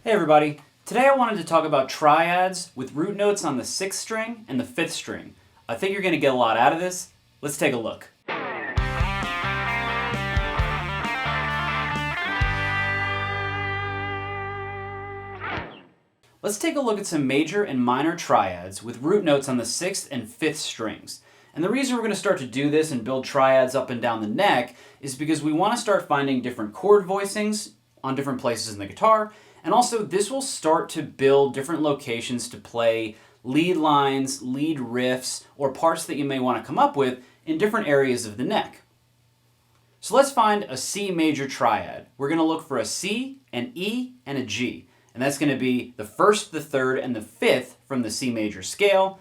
Hey everybody, today I wanted to talk about triads with root notes on the 6th string and the 5th string. I think you're going to get a lot out of this. Let's take a look. Let's take a look at some major and minor triads with root notes on the 6th and 5th strings. And the reason we're going to start to do this and build triads up and down the neck is because we want to start finding different chord voicings on different places in the guitar. And also, this will start to build different locations to play lead lines, lead riffs, or parts that you may want to come up with in different areas of the neck. So let's find a C major triad. We're going to look for a C, an E, and a G. And that's going to be the 1st, the 3rd, and the 5th from the C major scale,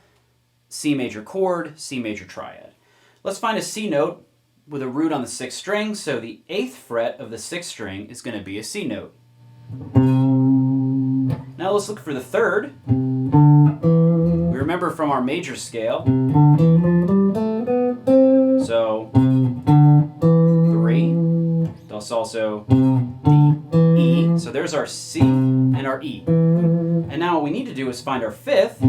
C major chord, C major triad. Let's find a C note with a root on the 6th string, so the 8th fret of the 6th string is going to be a C note. Now let's look for the 3rd. We remember from our major scale, so 3, that's also the E, so there's our C and our E. And now what we need to do is find our 5th,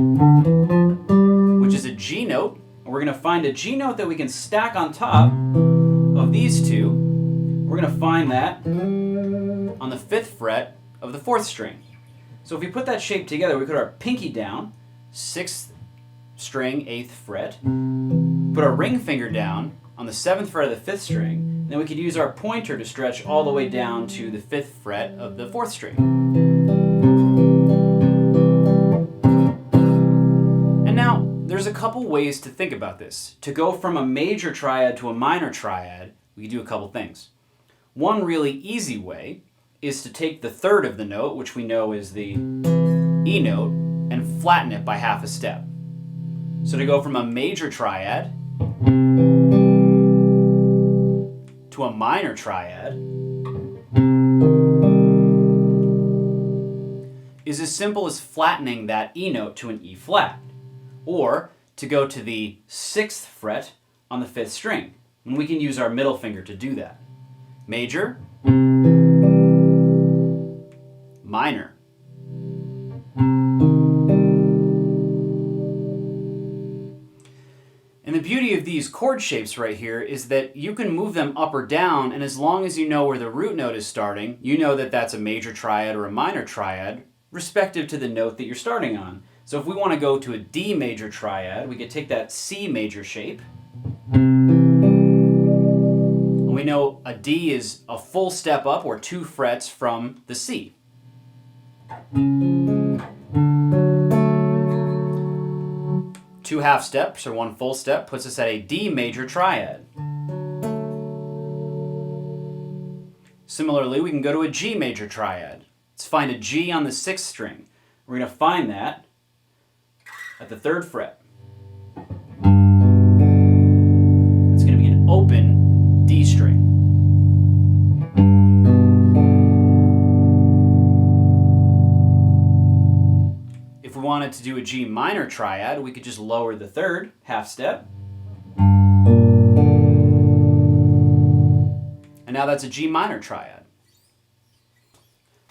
which is a G note, and we're going to find a G note that we can stack on top of these two. We're going to find that on the 5th fret of the 4th string. So if we put that shape together, we put our pinky down, 6th string, 8th fret, put our ring finger down on the 7th fret of the 5th string, then we could use our pointer to stretch all the way down to the 5th fret of the 4th string. And now, there's a couple ways to think about this. To go from a major triad to a minor triad, we can do a couple things. One really easy way is to take the 3rd of the note, which we know is the E note, and flatten it by half a step. So to go from a major triad to a minor triad is as simple as flattening that E note to an E flat, or to go to the 6th fret on the 5th string, and we can use our middle finger to do that. Major, minor. And the beauty of these chord shapes right here is that you can move them up or down, and as long as you know where the root note is starting, you know that that's a major triad or a minor triad, respective to the note that you're starting on. So if we want to go to a D major triad, we could take that C major shape. And we know a D is a full step up or 2 frets from the C. Two half steps or 1 full step puts us at a D major triad. Similarly, we can go to a G major triad. Let's find a G on the 6th string. We're going to find that at the 3rd fret. It's going to be an open D string. If we wanted to do a G minor triad, we could just lower the 3rd half step. And now that's a G minor triad.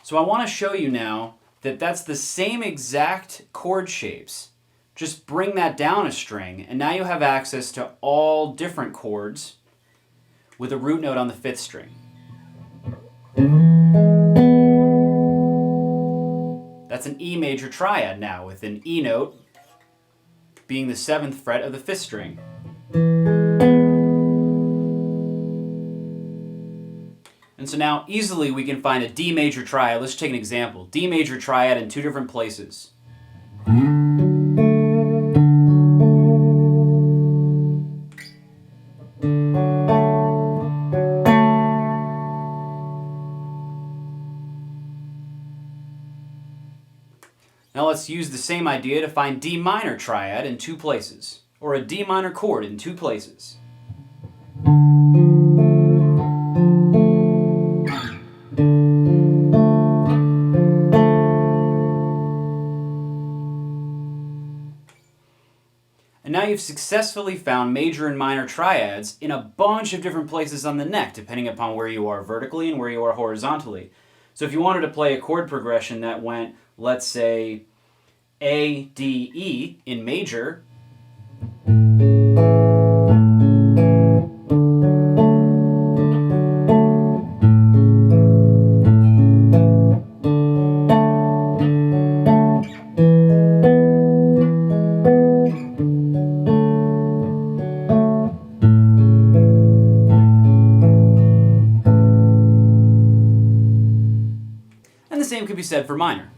So I want to show you now that that's the same exact chord shapes. Just bring that down a string, and now you have access to all different chords with a root note on the 5th string. That's an E major triad now, with an E note being the 7th fret of the 5th string. And so now easily we can find a D major triad. Let's take an example. D major triad in 2 different places. Now let's use the same idea to find D minor triad in 2 places, or a D minor chord in 2 places. And now you've successfully found major and minor triads in a bunch of different places on the neck, depending upon where you are vertically and where you are horizontally. So if you wanted to play a chord progression that went, let's say, A, D, E in major, and the same could be said for minor.